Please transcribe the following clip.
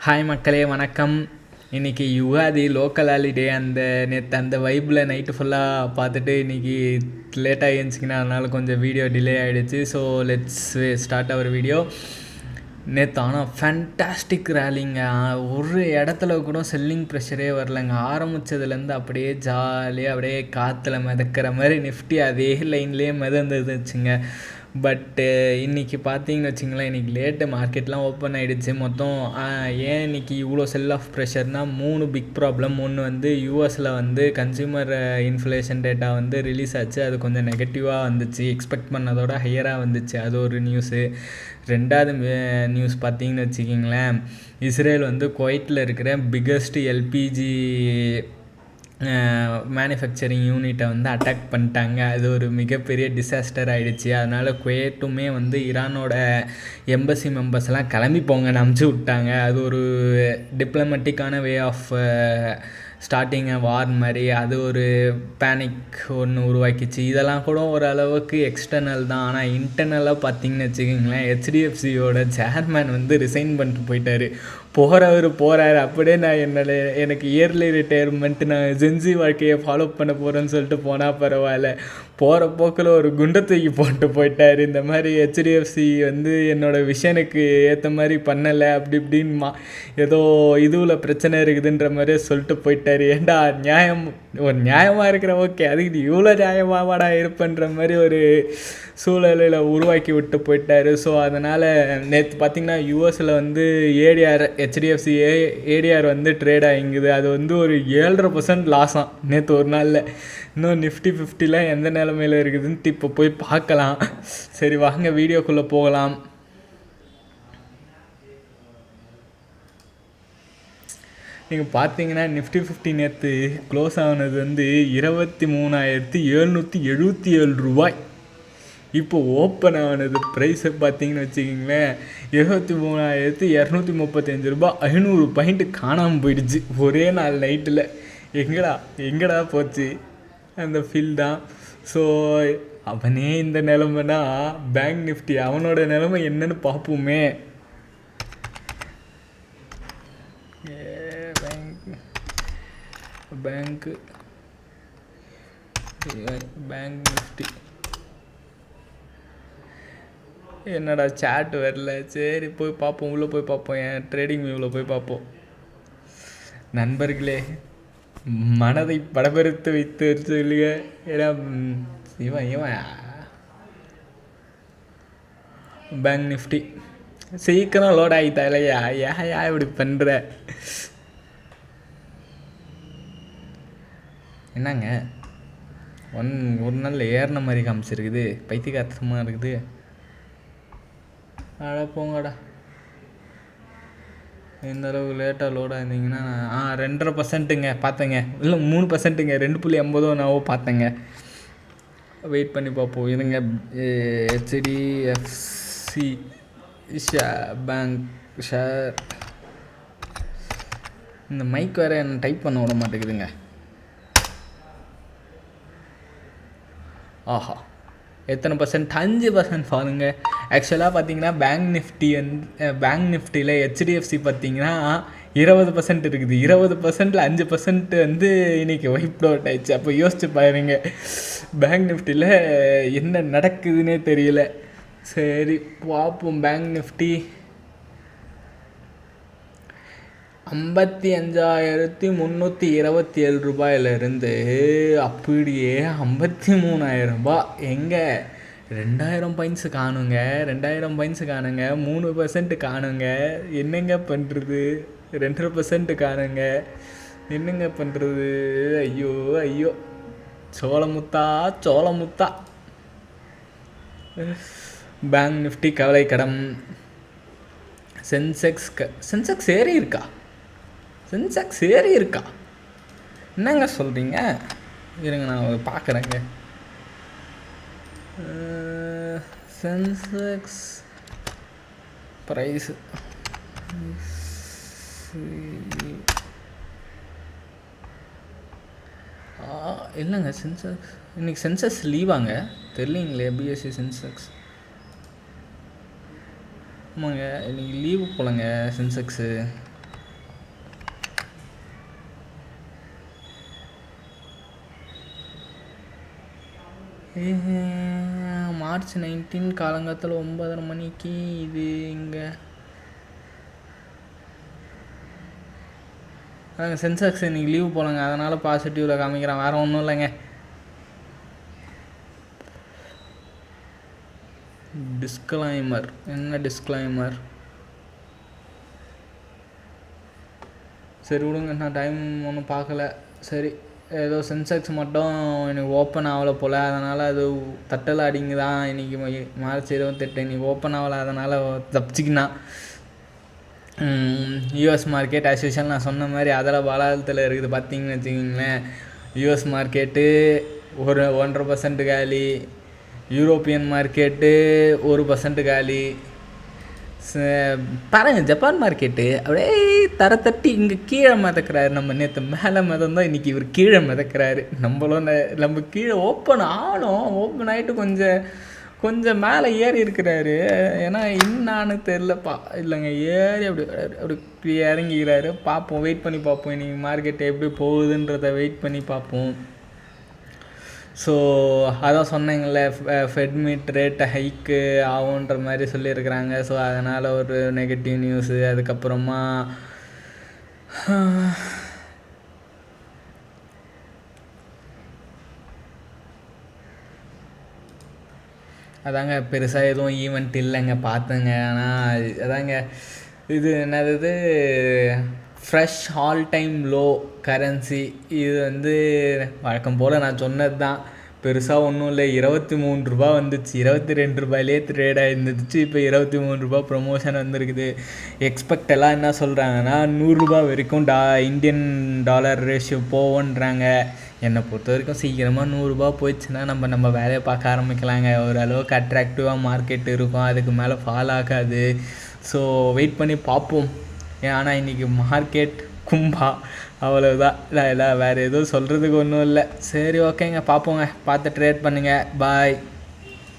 Hi மக்களே வணக்கம். இன்றைக்கி யுகாதி லோக்கல் ஹாலிடே. நேற்று அந்த வைப்பில் நைட்டு ஃபுல்லாக பார்த்துட்டு இன்றைக்கி லேட்டாக எழுந்துச்சிங்கன்னா அதனால் கொஞ்சம் வீடியோ டிலே ஆகிடுச்சு. So let's start our video. நேற்று ஆனால் ஃபேண்டாஸ்டிக் ரேலிங்க. ஒரு இடத்துல கூட செல்லிங் ப்ரெஷரே வரலைங்க. ஆரம்பித்ததுலேருந்து அப்படியே ஜாலியாக அப்படியே காற்றுல மிதக்கிற மாதிரி நிஃப்டி அதே லைன்லேயே மிதந்துச்சுங்க. பட்டு இன்றைக்கி பார்த்தீங்கன்னு வச்சிங்களேன், இன்றைக்கி லேட்டு மார்க்கெட்லாம் ஓப்பன் ஆகிடுச்சு. மொத்தம் ஏன் இன்றைக்கி இவ்வளோ செல் ஆஃப் ப்ரெஷர்னால் 3 பிக் ப்ராப்ளம். ஒன்று வந்து யூஎஸில் வந்து கன்சியூமர் இன்ஃப்ளேஷன் டேட்டா வந்து ரிலீஸ் ஆச்சு. அது கொஞ்சம் நெகட்டிவாக வந்துச்சு, எக்ஸ்பெக்ட் பண்ணதோட ஹையராக வந்துச்சு. அது ஒரு நியூஸு. ரெண்டாவது நியூஸ் பார்த்தீங்கன்னு வச்சுக்கிங்களேன், இஸ்ரேல் வந்து குவைத்தில் இருக்கிற பிக்கஸ்ட் எல்பிஜி மேனுஃபேக்சரிங் யூனிட்டை வந்து அட்டாக் பண்ணிட்டாங்க. அது ஒரு மிகப்பெரிய டிசாஸ்டர் ஆகிடுச்சு. அதனால் குவைட்டுமே வந்து ஈரானோட எம்பசி மெம்பர்ஸ்லாம் கிளம்பி போங்கன்னு அமுச்சு விட்டாங்க. அது ஒரு டிப்ளமேட்டிக்கான வே ஆஃப் ஸ்டார்டிங் வார் மாதிரி. அது ஒரு பேனிக் ஒன்று உருவாக்கிச்சு. இதெல்லாம் கூட ஓரளவுக்கு எக்ஸ்டர்னல் தான். ஆனால் இன்டர்னலாக பார்த்தீங்கன்னு வச்சுக்கிங்களேன், ஹெச்டிஎஃப்சியோட சேர்மேன் வந்து ரிசைன் பண்ணிட்டு போயிட்டார். போகிறாரு. அப்படியே நான் எனக்கு இயர்லி ரிட்டையர்மெண்ட்டு, நான் ஜென்சி வாழ்க்கையை ஃபாலோ பண்ண போகிறேன்னு சொல்லிட்டு போனால் பரவாயில்ல, போகிற போக்கில் ஒரு குண்டை தூக்கி போட்டு போயிட்டார். இந்த மாதிரி ஹெச்டிஎஃப்சி வந்து என்னோடய விஷனுக்கு ஏற்ற மாதிரி பண்ணலை, அப்படி இப்படின்னு ஏதோ இதுவில் பிரச்சனை இருக்குதுன்ற மாதிரியே சொல்லிட்டு போயிட்டார். ஏண்டா ஒரு நியாயமாக இருக்கிற ஓகே, அதுக்கு இவ்வளோ நியாயமாவாடா இருப்பேன்ற மாதிரி ஒரு சூழலில் உருவாக்கி விட்டு போயிட்டார். ஸோ அதனால் நேற்று பார்த்திங்கன்னா யூஎஸில் வந்து ஹெச்டிஎஃப்சி ஏடிஆர் வந்து ட்ரேட் ஆகிங்குது. அது வந்து ஒரு 7.5% லாஸாம் நேற்று ஒரு நாளில். இன்னும் நிஃப்டி 50லாம் எந்த நிலமையில் இருக்குதுன்ட்டு இப்போ போய் பார்க்கலாம். சரி வாங்க வீடியோக்குள்ளே போகலாம். நீங்கள் பார்த்தீங்கன்னா நிஃப்டி 50 நேற்று க்ளோஸ் ஆனது வந்து 23,777 ரூபாய். இப்போ ஓப்பன் ஆனது ப்ரைஸை பார்த்தீங்கன்னு வச்சுக்கிங்களேன், 23,235 ரூபாய். 500 பாயிண்ட்டு காணாமல் போயிடுச்சு ஒரே நாள் நைட்டில். எங்கடா போச்சு அந்த ஃபீல் தான். ஸோ அவனே இந்த நிலமைனா பேங்க் நிஃப்டி அவனோட நிலைமை என்னன்னு பார்ப்போமே. பேங்க் நிஃப்டி என்னடா சாட் வரல. சரி போய் பார்ப்போம், உள்ளே போய் பார்ப்போம், என் ட்ரேடிங் வியூவில் போய் பார்ப்போம். நண்பர்களே, மனதை படபடுத்து வைத்து சொல்லுங்க. ஏன்னா இவன் பேங்க் நிஃப்டி சீக்கிரம் லோட் ஆகிட்டா இல்லையா? ஏன் இப்படி பண்ணுற? என்னங்க ஒரு நாளில் ஏறின மாதிரி காமிச்சிருக்குது, பைத்தியக்காரத்தமாக இருக்குது. அட போங்கடா. இந்த அளவுக்கு லேட்டாக லோடாக இருந்தீங்கன்னா 2.5%ங்க பார்த்தேங்க, இல்லை 3%ங்க, 2.80 பார்த்தேங்க. வெயிட் பண்ணி பார்ப்போம் இருங்க. HDFC bank share. இந்த மைக் வேறு என்ன டைப் பண்ண விட மாட்டேங்குதுங்க. ஆஹா, எத்தனை பர்சன்ட்? 5% பாருங்க. ஆக்சுவலாக பார்த்தீங்கன்னா பேங்க் நிஃப்டியில் ஹெச்டிஎஃப்சி பார்த்தீங்கன்னா 20% இருக்குது. 20%ல் 5% வந்து இன்றைக்கி வைப் அவுட் ஆயிடுச்சு. அப்போ யோசிச்சு பாருங்க பேங்க் நிஃப்டியில் என்ன நடக்குதுன்னே தெரியல. சரி பார்ப்போம். பேங்க் நிஃப்டி 55,327 ரூபாயிலிருந்து அப்படியே 53,000 ரூபாய். எங்கே 2,000 பாயிண்ட்ஸு காணுங்க, 3% காணுங்க. என்னங்க பண்ணுறது? 2% காணுங்க, என்னங்க பண்ணுறது? ஐயோ சோளமுத்தா. பேங்க் நிஃப்டி கவலை கடம். சென்செக்ஸ் ஏறி இருக்கா? என்னங்க சொல்கிறீங்க? இருங்க நான் பார்க்குறேங்க. சென்செக்ஸ் ப்ரைஸு இல்லைங்க. இன்றைக்கி சென்செக்ஸ் லீவாங்க, தெரியலீங்களே. பிஎஸ்சி சென்செக்ஸ் ஆமாங்க, இன்றைக்கி லீவு போலங்க சென்செக்ஸு. மார்ச் 19 காலங்காலத்தில் 9:30 மணிக்கு. இது இங்கே அதாங்க சென்சாக்ஸ் இன்றைக்கி லீவ் போலங்க, அதனால் பாசிட்டிவில் காமிக்கிறேன், வேறு ஒன்றும் இல்லைங்க. டிஸ்க்ளைமர், என்ன டிஸ்க்ளைமர்? சரி விடுங்க, நான் டைம் ஒன்றும் பார்க்கல. சரி, ஏதோ சென்செக்ஸ் மட்டும் எனக்கு ஓப்பன் ஆகலை போல், அதனால் அது தட்டலை அடிங்குதான். இன்றைக்கி மார்ச் 28 இன்றைக்கி ஓப்பன் ஆகலை, அதனால் தப்பிச்சிக்கினா. யூஎஸ் மார்க்கெட் ஆஸ் யூஷுவல் நான் சொன்ன மாதிரி அதில் பலாலத்தில் இருக்குது. பார்த்தீங்கன்னு வச்சுக்கிங்களேன், யூஎஸ் மார்க்கெட்டு 1.5% காலி, யூரோப்பியன் மார்க்கெட்டு 1% காலி. பாருங்க, ஜப்பான் மார்க்கெட்டு அப்படியே தரத்தட்டி இங்கே கீழே மிதக்கிறாரு. நம்ம நேற்று மேலே மிதந்தான், இன்றைக்கி இவர் கீழே மிதக்கிறாரு. நம்ம கீழே ஓப்பன் ஓப்பன் ஆகிட்டு கொஞ்சம் மேலே ஏறி இருக்கிறாரு. ஏன்னா என்னான்னு தெரிலப்பா, இல்லைங்க ஏறி அப்படி இறங்கிக்கிறாரு. பார்ப்போம், வெயிட் பண்ணி பார்ப்போம், இன்றைக்கி மார்க்கெட் எப்படி போகுதுன்றதை வெயிட் பண்ணி பார்ப்போம். ஸோ அதான் சொன்னீங்களே, ஃபெட் மீட் ரேட்டை ஹைக்கு ஆகுன்ற மாதிரி சொல்லியிருக்கிறாங்க. ஸோ அதனால் ஒரு நெகட்டிவ் நியூஸு. அதுக்கப்புறமா அதாங்க பெருசாக எதுவும் ஈவெண்ட் இல்லைங்க, பார்த்தேங்க. ஆனால் அதாங்க இது என்னது, fresh all time low currency. இது வந்து வழக்கம் போல் நான் சொன்னது தான், பெருசாக ஒன்றும் இல்லை. 23 ரூபா வந்துச்சு, 22 ரூபாயிலே ட்ரேட் ஆகிருந்துச்சு. இப்போ 23 ரூபா ப்ரொமோஷன் வந்துருக்குது. எக்ஸ்பெக்ட் எல்லாம் என்ன சொல்கிறாங்கன்னா 100 ரூபா வரைக்கும் இந்தியன் டாலர் ரேஷியோ போவோன்றாங்க. என்னை பொறுத்த வரைக்கும் சீக்கிரமாக 100 ரூபா போயிடுச்சுன்னா நம்ம வேலையை பார்க்க ஆரம்பிக்கலாங்க. ஓரளவுக்கு அட்ராக்டிவாக மார்க்கெட் இருக்கும், அதுக்கு மேலே ஃபால் ஆகாது. ஸோ வெயிட் பண்ணி பார்ப்போம். ஆனால் இன்றைக்கி மார்க்கெட் கும்பா, அவ்வளோதான். இல்லை வேறு எதுவும் சொல்கிறதுக்கு ஒன்றும் இல்லை. சரி, ஓகேங்க, பார்ப்போங்க. பார்த்து ட்ரேட் பண்ணுங்கள். பாய்.